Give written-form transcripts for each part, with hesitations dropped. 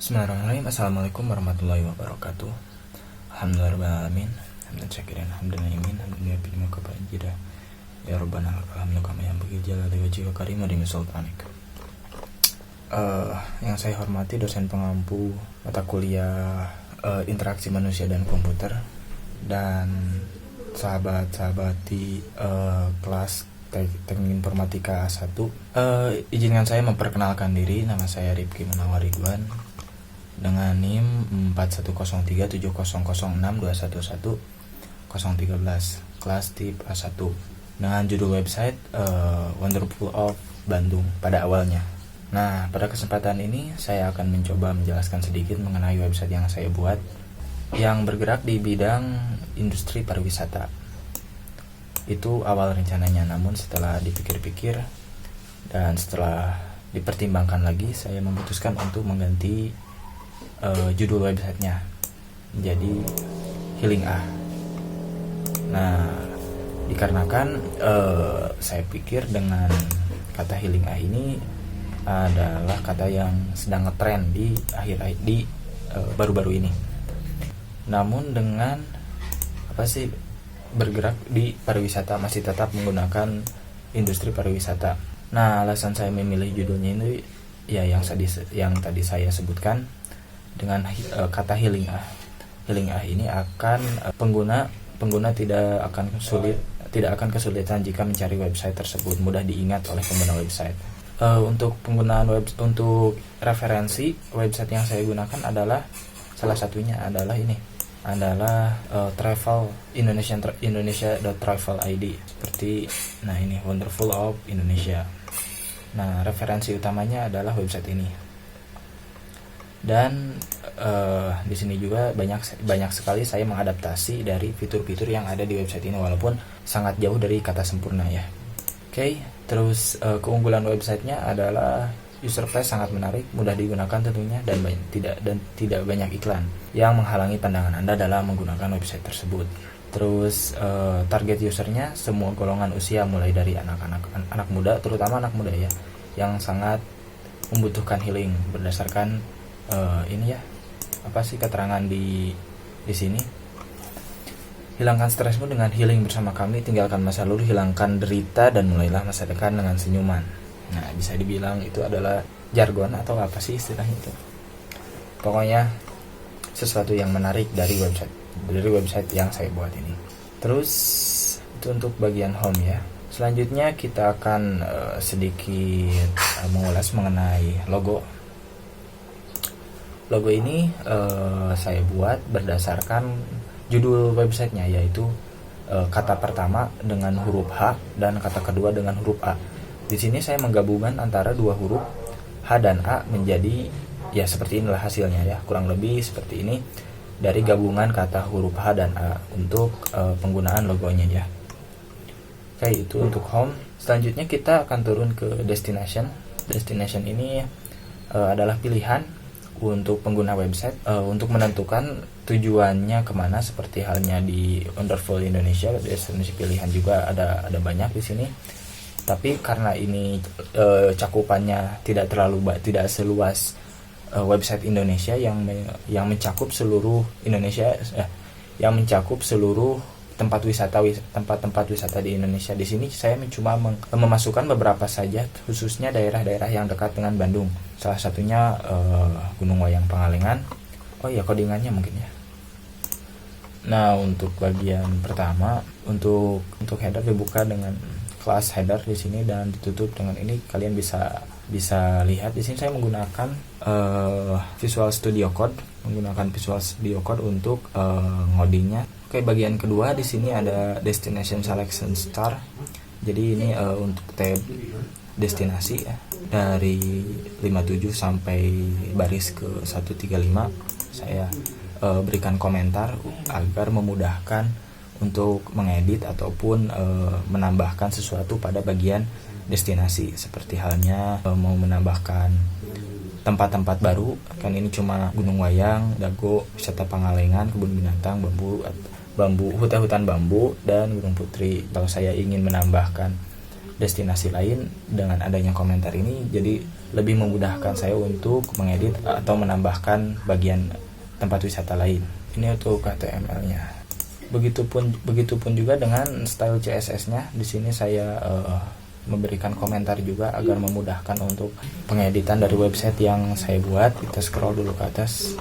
Bismillahirrahmanirrahim. Assalamualaikum warahmatullahi wabarakatuh. Alhamdulillahirrahmanirrahim. Hamdan syakirin, hamdan naimin, hamdan yafidu makabajidah. Ya Rabbana lakal hamdu kama yanbaghi jalali wajhika karim wa dimi sultanik. Yang saya hormati dosen pengampu mata kuliah interaksi manusia dan komputer, dan sahabat-sahabat di kelas Teknik Informatika A1. Izinkan saya memperkenalkan diri. Nama saya Rifki Munawar Ridwan dengan NIM 41037006211013, kelas tip A1, dengan judul website Wonderful of Bandung pada awalnya. Nah, pada kesempatan ini saya akan mencoba menjelaskan sedikit mengenai website yang saya buat yang bergerak di bidang industri pariwisata. Itu awal rencananya, namun setelah dipikir-pikir dan setelah dipertimbangkan lagi, saya memutuskan untuk mengganti judul websitenya menjadi Healing A. Nah, dikarenakan saya pikir dengan kata Healing A ini adalah kata yang sedang ngetren di baru-baru ini. Namun dengan bergerak di pariwisata, masih tetap menggunakan industri pariwisata. Nah, alasan saya memilih judulnya ini ya yang tadi saya sebutkan dengan kata Healing A. Healing A ini akan pengguna tidak akan kesulitan jika mencari website tersebut, mudah diingat oleh pengguna website. Untuk untuk referensi website yang saya gunakan adalah salah satunya adalah travel Indonesia.travel ID, seperti ini Wonderful of Indonesia. Nah, referensi utamanya adalah website ini. Dan di sini juga banyak sekali saya mengadaptasi dari fitur-fitur yang ada di website ini, walaupun sangat jauh dari kata sempurna ya. Oke, terus keunggulan websitenya adalah user base sangat menarik, mudah digunakan tentunya, dan tidak banyak iklan yang menghalangi pandangan Anda dalam menggunakan website tersebut. Terus target usernya semua golongan usia, mulai dari anak muda, terutama anak muda ya, yang sangat membutuhkan healing berdasarkan keterangan di sini. Hilangkan stresmu dengan healing bersama kami, tinggalkan masa lalu, hilangkan derita, dan mulailah masa depan dengan senyuman. Nah, bisa dibilang itu adalah jargon atau apa sih istilahnya itu. Pokoknya sesuatu yang menarik dari website yang saya buat ini. Terus itu untuk bagian home ya. Selanjutnya kita akan sedikit mengulas mengenai logo. Logo ini saya buat berdasarkan judul websitenya, yaitu kata pertama dengan huruf H dan kata kedua dengan huruf A. Di sini saya menggabungkan antara dua huruf H dan A menjadi ya seperti inilah hasilnya ya, kurang lebih seperti ini dari gabungan kata huruf H dan A untuk penggunaan logonya ya. Oke, itu untuk home. Selanjutnya kita akan turun ke destination. Destination ini adalah pilihan untuk pengguna website untuk menentukan tujuannya kemana, seperti halnya di Wonderful Indonesia. Destinasi pilihan juga ada banyak di sini. Tapi karena ini cakupannya tidak seluas website Indonesia yang mencakup seluruh Indonesia, yang mencakup seluruh tempat wisata di Indonesia. Di sini saya cuma memasukkan beberapa saja, khususnya daerah-daerah yang dekat dengan Bandung. Salah satunya Gunung Wayang Pangalengan. Oh ya, codingannya mungkin ya. Nah, untuk bagian pertama, untuk header dibuka dengan kelas header di sini dan ditutup dengan ini. Kalian bisa lihat di sini saya menggunakan Visual Studio Code, untuk ngodingnya. Oke, bagian kedua di sini ada Destination Selection Star. Jadi ini untuk tab destinasi ya, dari 57 sampai baris ke 135. Saya berikan komentar agar memudahkan untuk mengedit ataupun menambahkan sesuatu pada bagian destinasi, seperti halnya mau menambahkan tempat-tempat baru. Kan ini cuma Gunung Wayang, Dago, Wisata Pangalengan, Kebun Binatang, hutan bambu, dan Gunung Putri. Kalau saya ingin menambahkan destinasi lain dengan adanya komentar ini, jadi lebih memudahkan saya untuk mengedit atau menambahkan bagian tempat wisata lain. Ini untuk HTML-nya. Begitupun juga dengan style CSS-nya. Di sini saya memberikan komentar juga agar memudahkan untuk pengeditan dari website yang saya buat. Kita scroll dulu ke atas.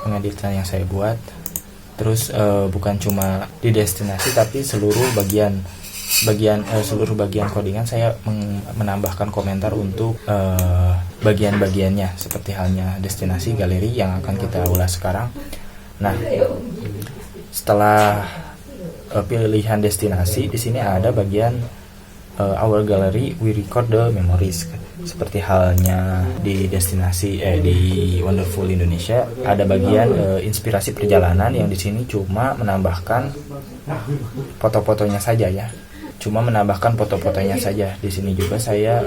Pengeditan yang saya buat. Terus bukan cuma di destinasi tapi seluruh bagian codingan saya menambahkan komentar untuk bagian-bagiannya, seperti halnya destinasi, galeri yang akan kita ulas sekarang. Nah, setelah pilihan destinasi, di sini ada bagian our gallery we record the memories. Seperti halnya di destinasi di Wonderful Indonesia, ada bagian inspirasi perjalanan yang di sini cuma menambahkan foto-fotonya saja ya. Cuma menambahkan foto-fotonya saja. Di sini juga saya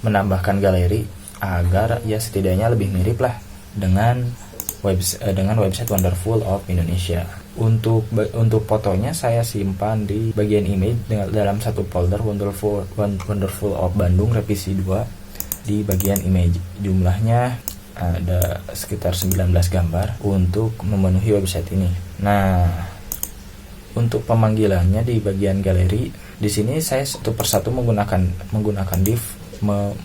menambahkan galeri agar ya setidaknya lebih mirip lah dengan website Wonderful of Indonesia. Untuk fotonya saya simpan di bagian image dalam satu folder Wonderful of Bandung revisi 2 di bagian image. Jumlahnya ada sekitar 19 gambar untuk memenuhi website ini. Nah, untuk pemanggilannya di bagian galeri, di sini saya satu persatu menggunakan div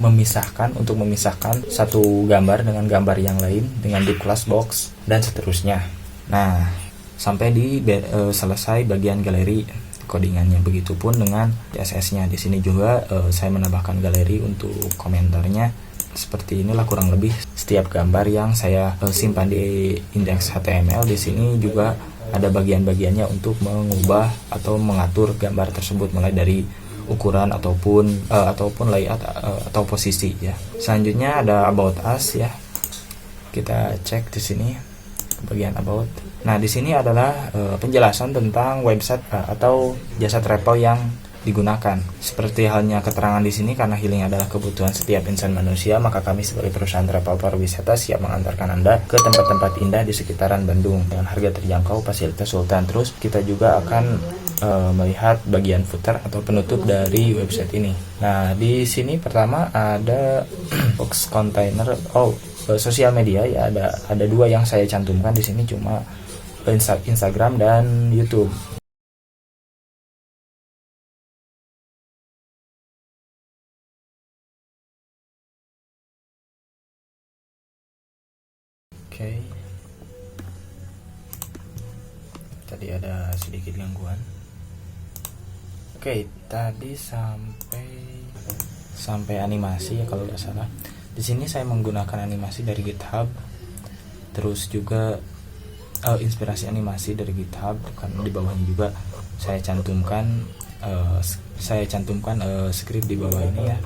memisahkan satu gambar dengan gambar yang lain dengan div class box dan seterusnya. Nah, sampai selesai bagian galeri codingannya. Begitupun dengan CSS-nya. Di sini juga saya menambahkan galeri untuk komentarnya. Seperti inilah kurang lebih setiap gambar yang saya simpan di indeks HTML. Di sini juga ada bagian-bagiannya untuk mengubah atau mengatur gambar tersebut, mulai dari ukuran ataupun layout atau posisi ya. Selanjutnya ada about us ya. Kita cek di sini bagian about. Nah, di sini adalah penjelasan tentang website atau jasa travel yang digunakan. Seperti halnya keterangan di sini, karena healing adalah kebutuhan setiap insan manusia, maka kami sebagai perusahaan travel pariwisata siap mengantarkan Anda ke tempat-tempat indah di sekitaran Bandung dengan harga terjangkau, fasilitas sultan. Terus kita juga akan melihat bagian footer atau penutup dari website ini. Nah, di sini pertama ada box container sosial media ya, ada 2 yang saya cantumkan di sini, cuma Instagram dan YouTube. Oke. Tadi ada sedikit gangguan. Oke, tadi sampai animasi ya kalau nggak salah. Di sini saya menggunakan animasi dari GitHub. Terus juga inspirasi animasi dari GitHub, karena di bawahnya juga saya cantumkan script di bawah ini ya.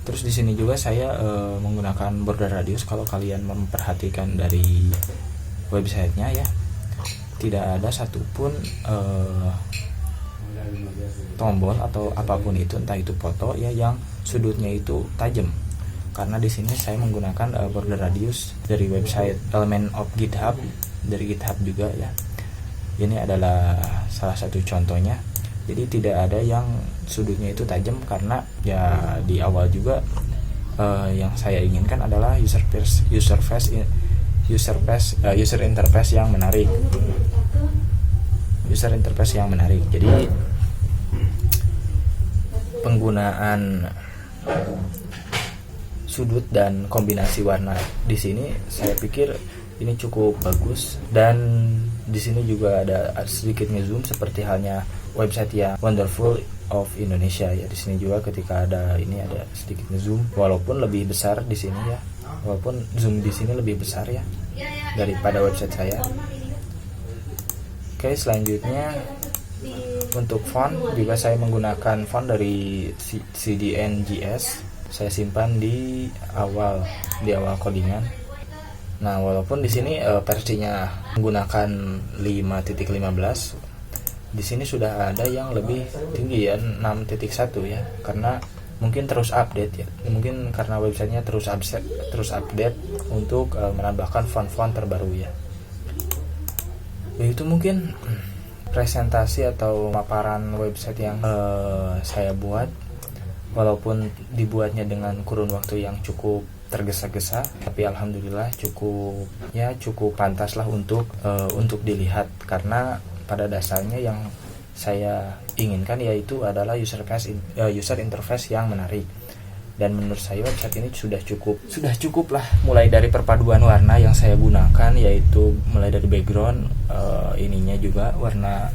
Terus di sini juga saya menggunakan border radius. Kalau kalian memperhatikan dari websitenya ya, tidak ada satupun tombol atau apapun itu, entah itu foto ya, yang sudutnya itu tajam. Karena di sini saya menggunakan border radius dari website Element of GitHub, dari GitHub juga ya. Ini adalah salah satu contohnya. Jadi tidak ada yang sudutnya itu tajam, karena ya di awal juga yang saya inginkan adalah user interface yang menarik. Jadi penggunaan sudut dan kombinasi warna di sini saya pikir ini cukup bagus, dan di sini juga ada sedikit ngezoom seperti halnya website ya Wonderful of Indonesia ya. Di sini juga ketika ada sedikit ngezoom, walaupun lebih besar di sini ya, walaupun zoom di sini lebih besar ya daripada website saya. Oke, selanjutnya untuk font juga saya menggunakan font dari CDNGS. Saya simpan di awal codingan. Nah, walaupun di sini versinya menggunakan 5.15, di sini sudah ada yang lebih tinggi ya, 6.1 ya, karena mungkin terus update ya. Mungkin karena websitenya terus update untuk menambahkan font-font terbaru ya. Itu mungkin presentasi atau paparan website yang saya buat. walaupun dibuatnya dengan kurun waktu yang cukup tergesa-gesa, tapi alhamdulillah cukup pantas lah untuk dilihat, karena pada dasarnya yang saya inginkan yaitu adalah user interface yang menarik. Dan menurut saya website ini sudah cukup lah, mulai dari perpaduan warna yang saya gunakan, yaitu mulai dari background, ininya juga warna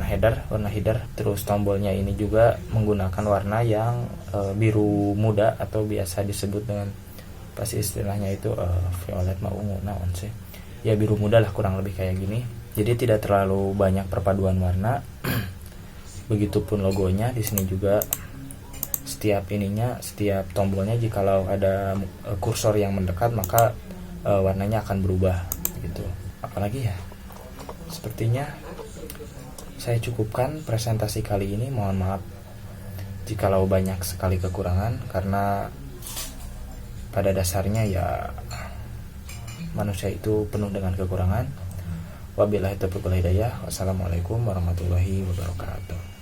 header, terus tombolnya ini juga menggunakan warna yang biru muda, atau biasa disebut dengan pasti istilahnya itu violet mau ungu naon sih ya, biru muda lah kurang lebih kayak gini. Jadi tidak terlalu banyak perpaduan warna. Begitupun logonya di sini juga, setiap tombolnya jikalau ada kursor yang mendekat maka warnanya akan berubah gitu. Apalagi ya, sepertinya saya cukupkan presentasi kali ini. Mohon maaf jikalau banyak sekali kekurangan, karena pada dasarnya ya manusia itu penuh dengan kekurangan. Wabillahi taufiq wal hidayah. Wassalamualaikum warahmatullahi wabarakatuh.